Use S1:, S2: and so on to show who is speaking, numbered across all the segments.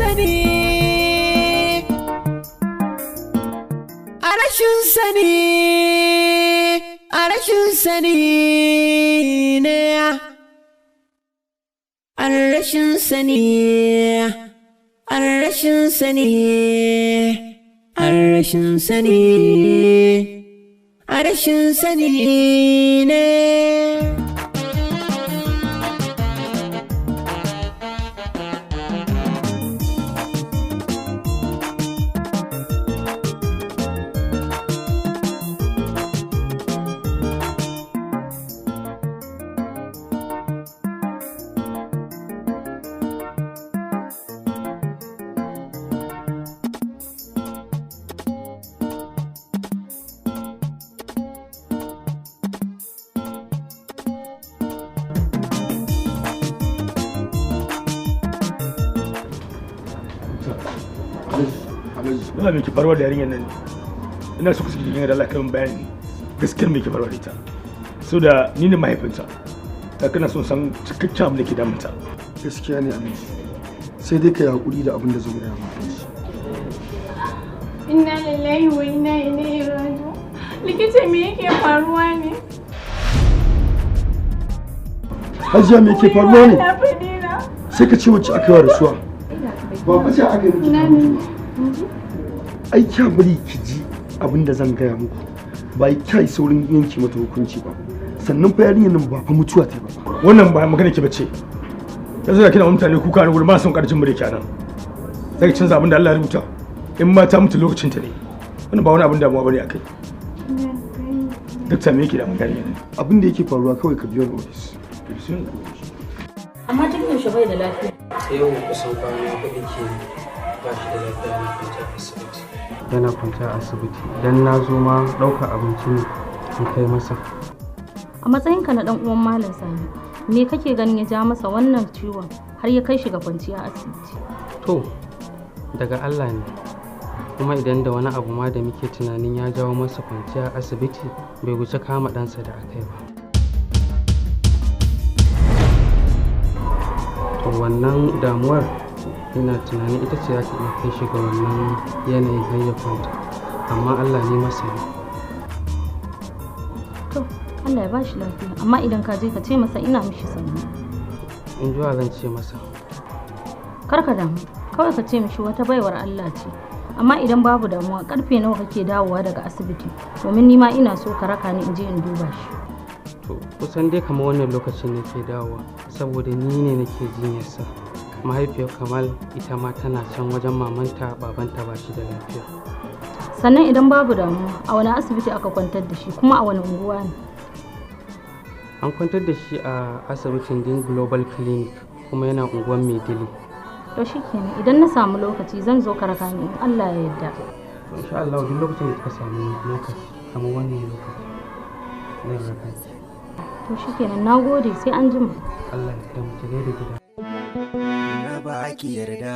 S1: sani, a rashin sani, a rashin sani ne, a rashin sani, a rashin sani, a rashin sani, a rashin sani ne.
S2: Ina mai kifarwa da yarinyar nan ina so ku saki jikin da Allah kan bayani gaskiyar mai kifarwa da ita so da ni ne mahaifinta ta kana son san cikakken abin da ke damunta.
S3: Gaskiya ne Aminci, sai dai ka yi hakuri da abin da zai gaya maka.
S4: Inna lillahi wa inna ilaihi raji'un. Likita me yake faruwa ne?
S3: Hajiya me yake faruwa ne? Sai ka ce wacce aka yi wa rasuwa. Ba fa ce aka yi miki. Ai kya bari ki ji abin da zan gaya muku. Ba kyai saurin yanke mata hukunci ba. Sannan fa yarinyar nan ba fa mutuwa ta ba.
S2: Wannan ba magana ki bace. Yanzu da kina mutane kuka ne gurin ba son karjin mure kenan. Sai ki canza abin da Allah ya rubuta. In ma ta mutu lokacin ta ne. Wannan ba wani abin damuwa bane akai. Dokta me yake da magana ne?
S3: Abin da yake faruwa kawai ka biyo office.
S5: Amma tun yaushe bai da lafiya.
S6: Sai yau kusan kwana huɗu ke ba shi da lafiya na kwanciya asibiti.
S7: Yana kwanciya a asibiti dan na zo ma ɗaukar abinci ne in kai masa.
S5: A matsayinka na ɗan uwan Malam Sani, me kake ganin ya ja masa wannan ciwon har ya kai shi ga kwanciya asibiti?
S7: To, daga Allah ne. Kuma idan da wani abu ma da muke tunanin ya jawo masa kwanciya asibiti bai wuce kama ɗansa da aka yi ba. To wannan damuwar ina tunanin ita ce za ta iya kai shi ga wannan yanayin har ya kwanta, amma Allah ne masani.
S5: To, Allah ya ba shi lafiya, amma idan ka je ka ce masa ina mishi sannu.
S7: In ji zan ce masa.
S5: Kar ka damu, kawai ka ce mishi wata baiwar Allah ce. Amma idan babu damuwa, karfe nawa kake dawowa daga asibiti? Domin ni ma ina so ka raka ni in je in duba shi.
S7: To, kusan dai kamar wannan lokacin nake dawowa, saboda ni ne nake jinyarsa. Mahaifiyar Kamal ita ma tana can wajen mamanta, babanta ba shi da lafiya.
S5: Sannan idan babu damuwa, a wani asibiti aka kwantar da shi kuma a wani unguwa ne?
S7: An kwantar da shi a asibitin Din Global Clinic kuma yana unguwar Maidili.
S5: To shikenan, idan na samu lokaci zan zo ka raka ni in Allah ya yarda.
S7: Insha Allah duk lokacin da kika samu lokaci kamar wannan lokaci zan raka ki.
S5: To shikenan, nagode, sai an jima.
S7: Allah ya yarda mu tare da gida.
S1: Na baki yarda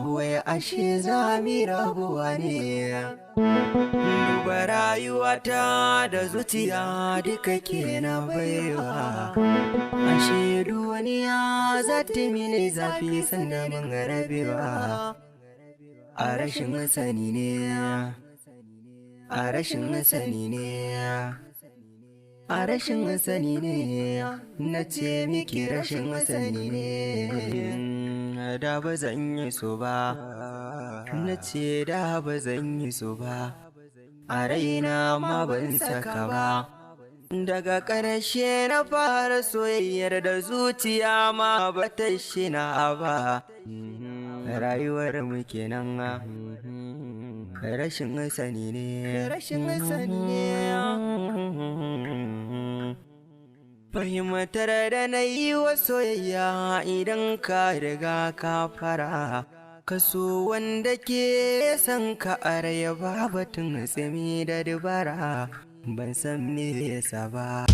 S1: wai ashe zami rabuwa ne. Duba rayuwata da zuciya duka ke na baiwa. Ashe duniya za ta mini zafi sanda mun rabewa. A rashin sani ne, a rashin sani ne, a rashin sani ne, na ce miki rashin sani ne. Da ba zan yi so ba, na ce da ba zan yi so ba, a raina ma ban saka ba. Daga ƙarshe na fara soyayyar da zuciya ma ba ta shina ba. Rayuwar mu kenan, rashin sani ne, rashin sani ne. Fahimtar da na yi wa soyayya idan ka riga ka fara. Kaso wanda ke san ka araya batun tsimi da dubara. Ban san me yasa ba.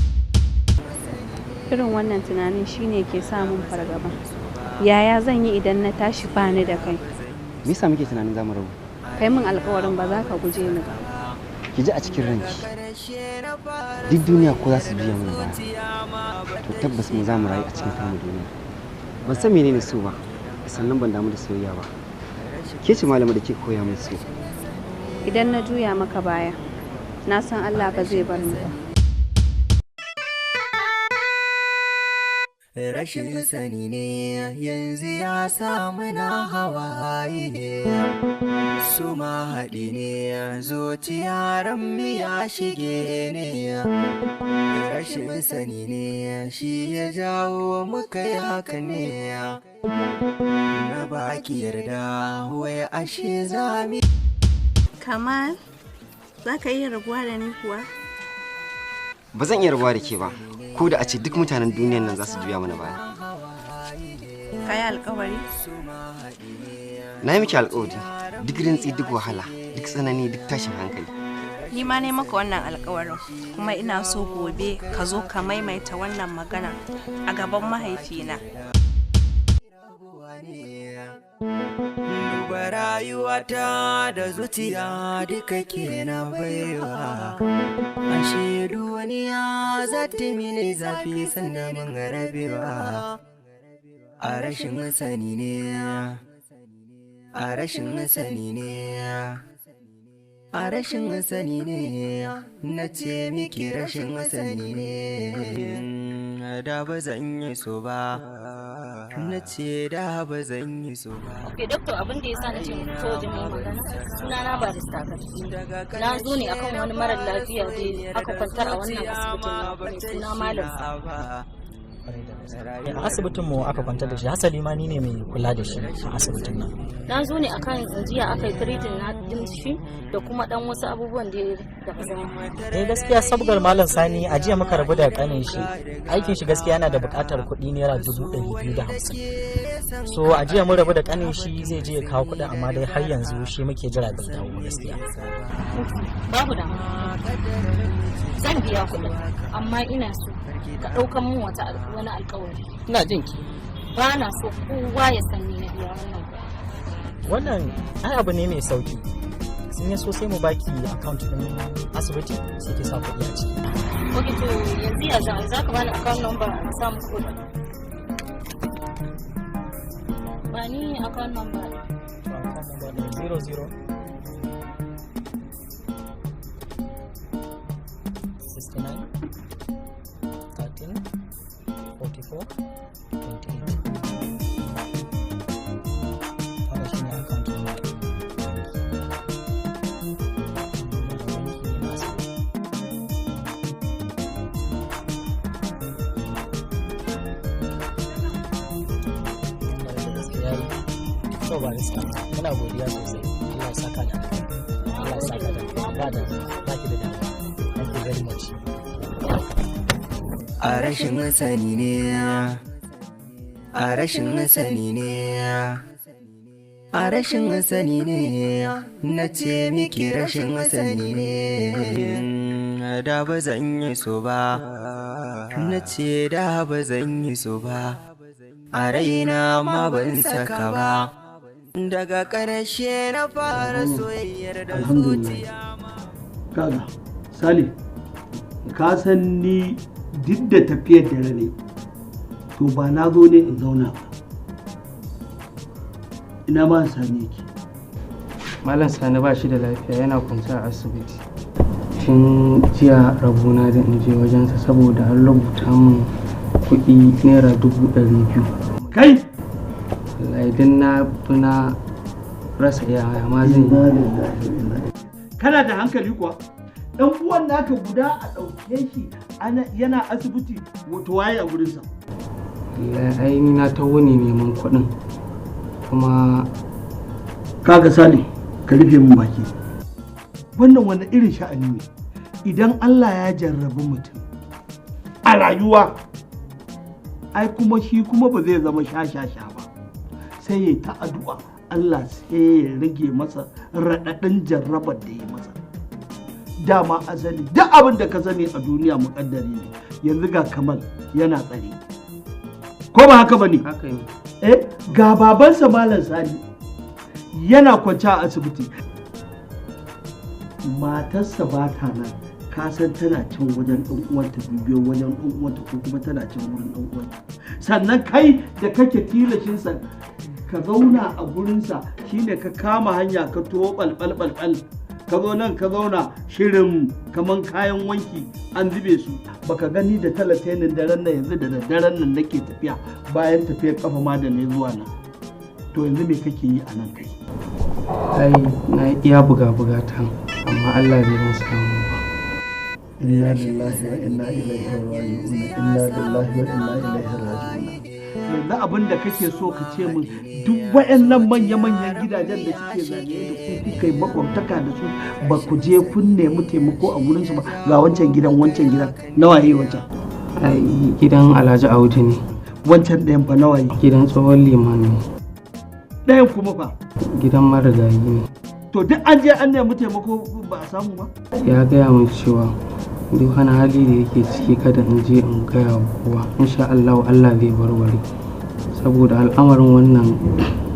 S4: Irin wannan tunanin shine ke samun fargaba. Yaya zan yi idan na tashi bani da kai?
S8: Me yasa muke tunanin zamu rabu?
S4: Kai min alƙawarin ba za ka guje ni ba.
S8: Ki ji a cikin ranki. Duk duniya ko za su biya mana baya. To tabbas mu rayu a cikin tamu duniya. Ban san menene so ba, sannan ban damu da soyayya ba. ke ce malama da ke koya min so.
S4: Idan na juya maka baya, na san Allah ba zai bar ni ba.
S1: Rashin sani ne yanzu ya samu na hawaye ne, su ma haɗi ne zuciyar ya shige ne. Rashin sani ne shi ya jawo muka yi haka ne, na baki yarda wai ashe zami.
S4: Kamal, za ka iya rabuwa da ni kuwa?
S8: Ba zan iya rabuwa da ke ba, ko da a ce duk mutanen duniyan nan za su juya mana baya.
S4: Ka yi alkawari?
S8: Na yi miki alkawari, duk rintsi, duk wahala, duk tsanani, duk tashin hankali.
S4: Ni ma ne maka wannan alkawarin, kuma ina so gobe ka zo ka maimaita wannan magana a gaban mahaifina.
S1: Duba rayuwata da zuciya duka ke na baiwa, ashe duniya za ta mini zafi sanda mun rabewa. A rashin sani ne, a rashin sani ne, a rashin sani ne, na ce miki rashin sani ne, da ba zan yi so ba, na ce da ba zan yi so ba.
S5: Ok, doctor, abin da ya sa na ce fito wajen mai magana, sunana Barista Khadija. Na zo ne akan wani marar lafiya da aka kwantar a wannan asibitin mai suna Malam Sani.
S9: A asibitin mu aka kwantar da shi, hasali ma ni ne mai kula da shi a asibitin nan.
S5: Na zo ne akan jiya aka yi treating na din shi da kuma dan wasu abubuwan da ka zama.
S9: Gaskiya sabgar Malam Sani a jiya muka rabu da kanin shi. Aikin shi gaskiya yana da buƙatar kuɗi naira 250. So a jiya mun rabu da kanin shi zai je ya kawo kuɗin, amma dai har yanzu shi muke jira bai dawo gaskiya.
S5: Babu da zan biya kuɗin, amma ina so ka ɗaukan mun wani alƙawari.
S9: Ina jin ki.
S5: Ba na so kowa ya san ni na biya
S9: wannan ai abu ne mai sauki. Sun yi so sai mu baki account din asibiti sai ke sa kuɗi a ciki.
S5: Ok, to yanzu ya za ka bani account number a samu kuɗi. Ba ni account number.
S9: Account number 00 69 13 44 28. So Barista, muna godiya sosai. Allah ya saka da Allah ya saka da ba da baki da damuwa. Thank you very much.
S1: A rashin sani ne, a rashin sani ne, a rashin sani ne, na ce miki rashin sani ne, da ba zan yi so ba, na ce da ba zan yi so ba, a raina ma ban saka ba. Daga ƙarshe na fara soyayyar da zuciya ma.
S3: Kaga, Salim, ka san ni duk da tafiyar da ne, to ba na zo ne in zauna ba. Ina ma Sani yake.
S7: Malam Sani ba shi da lafiya, yana kwance a asibiti. Tun jiya rabona da in je wajensa saboda an rubuta min kuɗi naira 200,000.
S3: Kai!
S7: Idan na rasa yaya ma zan yi.
S3: Kana da hankali kuwa? Dan uwan naka guda a ɗauke shi yana asibiti wato waye a gurinsa.
S7: Ai ni na taho ne neman kuɗin kuma
S3: kaga Sani ka rufe min baki. Wannan wani irin sha'ani ne? Idan Allah ya jarrabi mutum a rayuwa, ai kuma shi kuma ba zai zama sha-sha-sha ba. Sai ya ta addu'a Allah sai ya rage masa raɗaɗin jarrabar da ya masa. Dama azali duk abin da ka sani a duniya muƙaddari ne. Yanzu ga Kamal yana tsare, ko ba haka ba ne?
S7: Haka ne.
S3: Ga babansa Malam Sani yana kwance a asibiti, matarsa ba ta nan, ka san tana cin wajen ɗan uwanta, bibiyo wajen ɗan uwanta, ko kuma tana cin wurin ɗan uwanta. Sannan kai da kake tilashinsa ka zauna a gurinsa shine ka kama hanya ka to balbal ka zo nan ka zauna shirin kaman kayan wanki an zube su baka gani da talatinin daren nan yanzu da daren nan nake tafiya bayan tafiyar kafa ma da ne zuwa nan to yanzu me kake yi a nan kai
S7: ai na iya buga ta amma Allah bai ban samu ba
S3: inna lillahi wa inna ilaihi raji'un inna lillahi wa inna ilaihi raji'un yanzu abin da kake so ka ce min duk wayannan manya-manyan gidajen da suke zagaye da ku kuka yi makwabtaka da su ba ku je kun nemi taimako a gurinsu ba ga wancan gidan nawa ne wancan
S7: ai gidan Alhaji Audu ne
S3: wancan ɗayan fa nawa ne
S7: gidan tsohon liman ne
S3: ɗayan kuma fa
S7: gidan marigayi ne
S3: to duk an je an nemi taimako ba a samu ba
S7: ya gaya min cewa duk wani hali da yake ciki kada in je in gaya wa kowa insha Allah zai warware saboda al'amarin wannan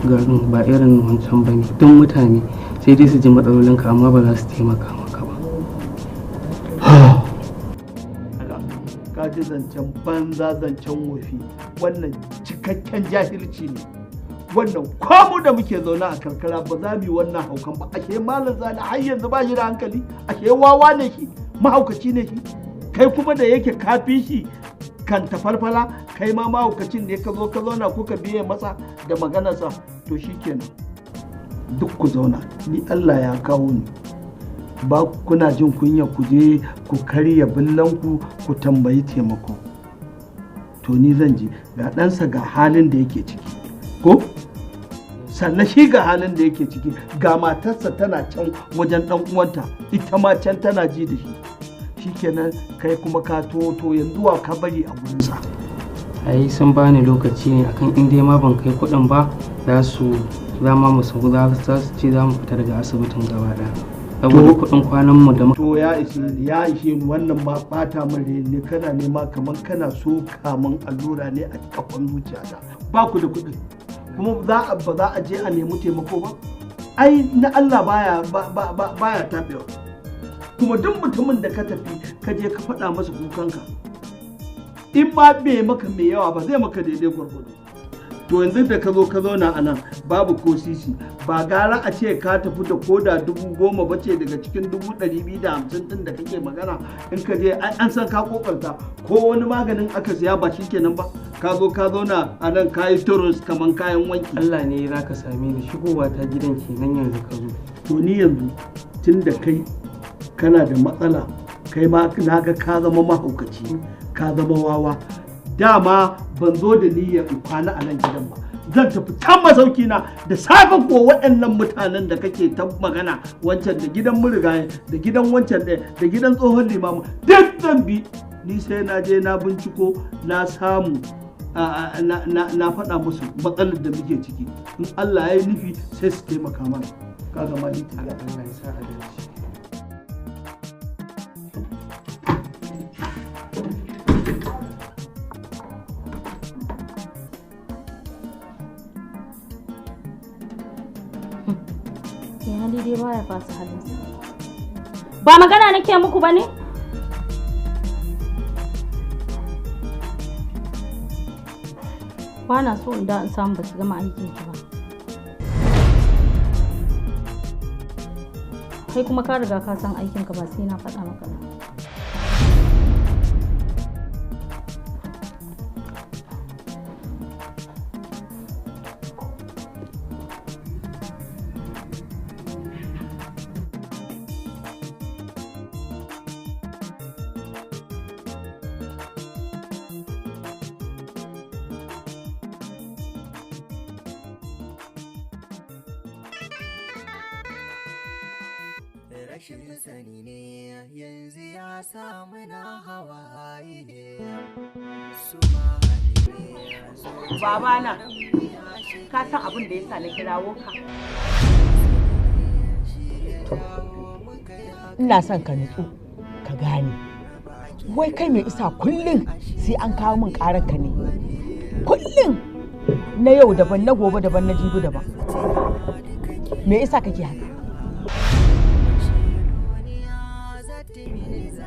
S7: garin ba irin wancan bane duk mutane sai dai su ji matsalolinka amma ba za su taimaka maka ba
S3: ka ji zancen banza zancen wofi wannan cikakken jahilci ne wannan kwamu da muke zaune a karkara ba za mu yi wannan haukan ba ashe malam zani har yanzu ba shi da hankali ashe wawa ne shi mahaukaci ne shi kai kuma da yake kafi shi kan tafarfala kai ma mahaukacin da ka zo ka zauna kuka biye masa da maganarsa to shikenan duk ku zauna ni Allah ya kawo ni ba kuna jin kunya ku je ku karya billanku ku tambayi taimako to ni zan je ga ɗansa ga halin da yake ciki ko sannan shi ga halin da yake ciki ga matarsa tana can wajen ɗan uwanta ita ma can tana ji da shi shikenan kai kuma ka to yanzu wa ka bari a gurinsa
S7: ai sun bani lokaci ne akan in dai ma ban kai kuɗin ba za su ce za mu fita daga asibitin gaba ɗaya saboda kuɗin kwanan mu da
S3: to ya ishe ni wannan ma bata min ne kana nema kaman kana so kaman allura ne a kafan zuciyata ba ku da kuɗi kuma ba za a je a nemi taimako ba ai na Allah baya tabewa kuma duk mutumin da ka tafi ka je ka faɗa masa kukanka in ma bai maka mai yawa ba zai maka daidai gwargwado to yanzu da ka zo ka zauna a nan babu ko sisi ba gara a ce ka tafi da koda 10,000 ba ce daga cikin 250 din da kake magana in ka je an san ka kokarta ko wani maganin aka siya ba shi kenan ba ka zo ka zauna a nan ka yi turus kaman kayan wanki
S7: Allah ne za ka same ni shigowa ta gidan kenan yanzu ka zo
S3: to ni yanzu tun da kai kana da matsala kai ma na ga ka zama mahaukaci ka zama wawa dama ban zo da niyyar in kwana a nan gidan ba zan tafi can masauki na da safe ko waɗannan mutanen da kake ta magana wancan da gidan murigaye da gidan wancan ɗaya da gidan tsohon limamu duk zan bi ni sai na je na binciko na samu na faɗa musu matsalar da muke ciki in Allah ya yi nufi sai su taimaka mana kaga mali ta
S7: Allah ya sa a dace
S5: dai baya fasa halinsa ba magana nake muku ba ne ba na so in da in samu baki gama aikin ki ba kai kuma ka riga ka san aikin ka ba sai na faɗa maka ba
S1: rashin sani ne yanzu ya samu na hawaye ne su ma
S10: babana ka san abin da yasa na kirawo ka ina son ka nutsu ka gane wai kai mai isa kullum sai an kawo min karar ka ne kullum na yau daban na gobe daban na jibi daban me isa kake haka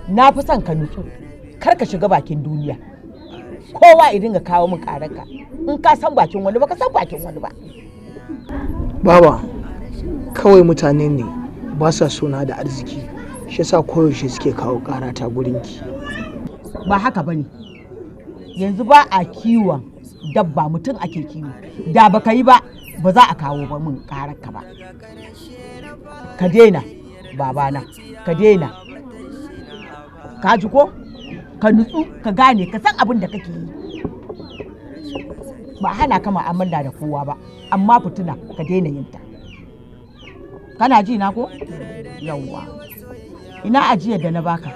S10: na fi son ka nutsu kar ka shiga bakin duniya kowa ya dinga kawo min kararka in ka san bakin wani ba ka san bakin wani ba
S11: Baba, kawai mutane ne ba sa suna da arziki, shi yasa koyaushe suke kawo karata gurinki.
S10: Ba haka bane. Yanzu ba a kiwon dabba, mutum ake kiwo. Da baka yi ba ba za a kawo ba mun kararka ba. Ka daina babana, ka daina. Ka ji ko? Ka nutsu, ka gane, ka san abin da kake yi. Ba hana ka mu'amala da kowa ba, amma fitina ka daina yin ta. Kana ji na ko? Yawwa. Ina ajiyar da na baka?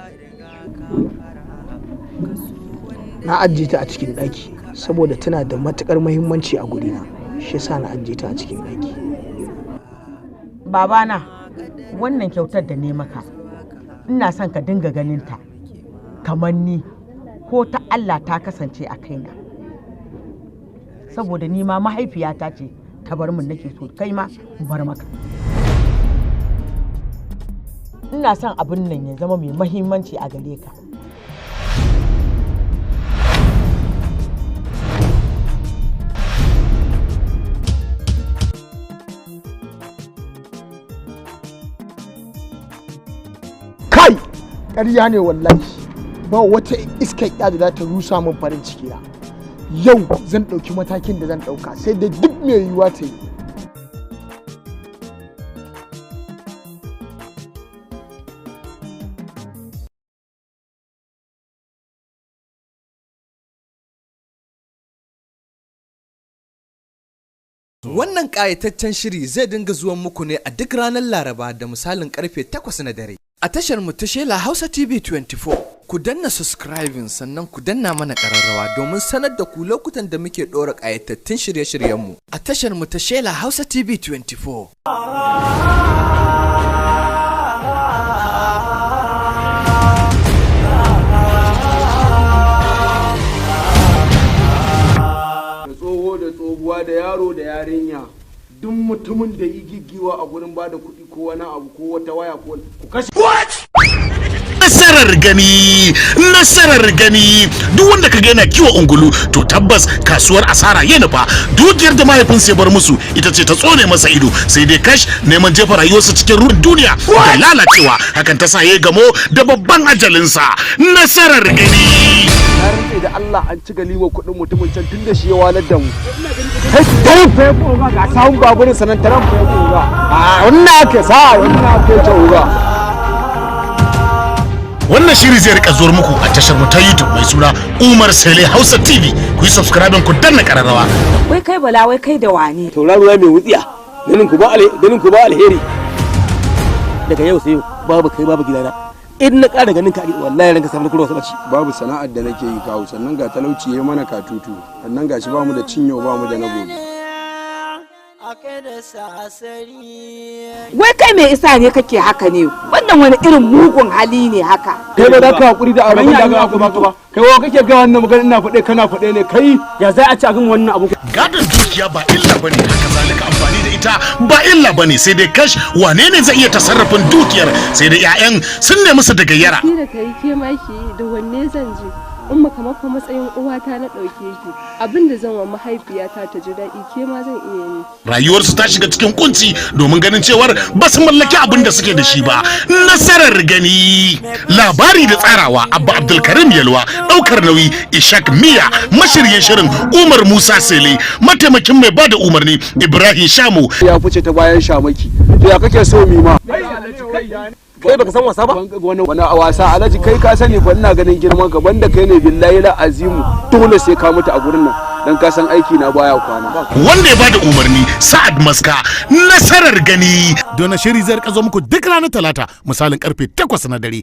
S11: Na ajiye ta a cikin ɗaki saboda tana da matukar muhimmanci a gurina, shi yasa na ajiye ta a cikin ɗaki.
S10: Babana, wannan kyautar da ne maka ina son ka dinga ganin ta kamar ni ko ta Allah ta kasance a kaina, saboda ni ma mahaifiyata ce ta bar min, nake so kai ma bar maka. Ina son abin nan ya zama mai muhimmanci a gare ka.
S11: Kai, ƙarya ne wallahi, ba wata iskar ya da za ta rusa min farin ciki na. Yau zan ɗauki matakin da zan ɗauka, sai da duk mai yiwuwa ta yi.
S12: Wannan ƙayataccen shiri zai dinga zuwan muku ne a duk ranar Laraba da misalin karfe 8 na dare. A tashar mu ta Shela Hausa TV 24. Ku danna subscribing sannan ku danna mana ƙararrawa domin sanar da ku lokutan da muke ɗora ƙayatattun shirye-shiryenmu. A tashar mu ta Shela Hausa TV 24.
S3: Da yaro da yarinya, duk mutumin da yi giggiwa a gurin bada kuɗi ko wani abu ko wata waya ko ku kashe.
S13: Nasarar gani duk wanda kaga yana kiwo ungulu to tabbas kasuwar asara ya nufa. Dukiyar da mahaifinsa ya bar musu ita ce ta tsone masa ido, sai dai kash neman jefa rayuwarsa cikin ruwan duniya da lalacewa, hakan ta sa ya gamo da babban ajalinsa. Nasarar gani
S3: na rantse da Allah an ci galiwa kuɗin mutumin can tun da shi ya walar da mu. Kai tarin fa ya koga ga sawun baburin sanan tarin fa ya koga. A wannan ake sa, wannan ake tauga.
S13: Wannan shiri zai rika zuwar muku a tashar mu ta YouTube mai suna Umar Sele Hausa TV. Ku yi subscribe ku danna kararrawa.
S10: Wai kai Bala, wai kai da wani?
S3: Tauraro ya mai wutsiya. Ganin ku ba alheri. Daga yau sai yau babu kai babu gidana. In na ƙara ganin ka wallahi ranka samu kurwa sabaci. Babu sana'ar da nake yi kawo, sannan ga talauci yayi mana katutu. Sannan gashi ba mu da cinyo ba mu da na gobe.
S10: Wai kai mai isa ne kake haka ne? Wannan wani irin mugun hali ne haka?
S3: Kai ba za ka hakuri da abin da ga aka baka ba. Kai wa kake ga wannan magana ina faɗe kana faɗe ne kai? Ya zai a ci a gan wannan abu?
S13: Gadon dukiya ba illa bane, haka zalika amfani da ita ba illa bane, sai dai kash wane ne zai iya tasarrafin dukiyar, sai dai 'ya'yan sun nemi su da gayyara.
S14: Ni da kai ke ma ki da wanne zan je? Umma kamar fa matsayin uwata na ɗauke ki, abin da zan wa mahaifiyata ta ji daɗi ke ma zan iya yi.
S13: Rayuwarsu ta shiga cikin kunci domin ganin cewar ba su mallaki abin da suke da shi ba. Nasarar gani, labari da tsarawa Abba Abdulkarim Yalwa, ɗaukar nauyi Ishak Miya, mashiryin shirin Umar Musa Sele, mataimakin mai bada umarni Ibrahim Shamu.
S3: Ya fice ta bayan shamaki, to ya kake so mi ma? Kai baka san wasa ba? Wani wasa Alhaji, kai ka sani fa ina ganin girman ka, banda kai ne billahi la azimu dole sai ka mutu a gurin nan dan ka san aiki na baya kwana.
S13: Wanda ya bada umarni Sa'ad Maska. Nasarar gani. Dona shiri zai rika zo muku duk ranar Talata misalin karfe 8 na dare.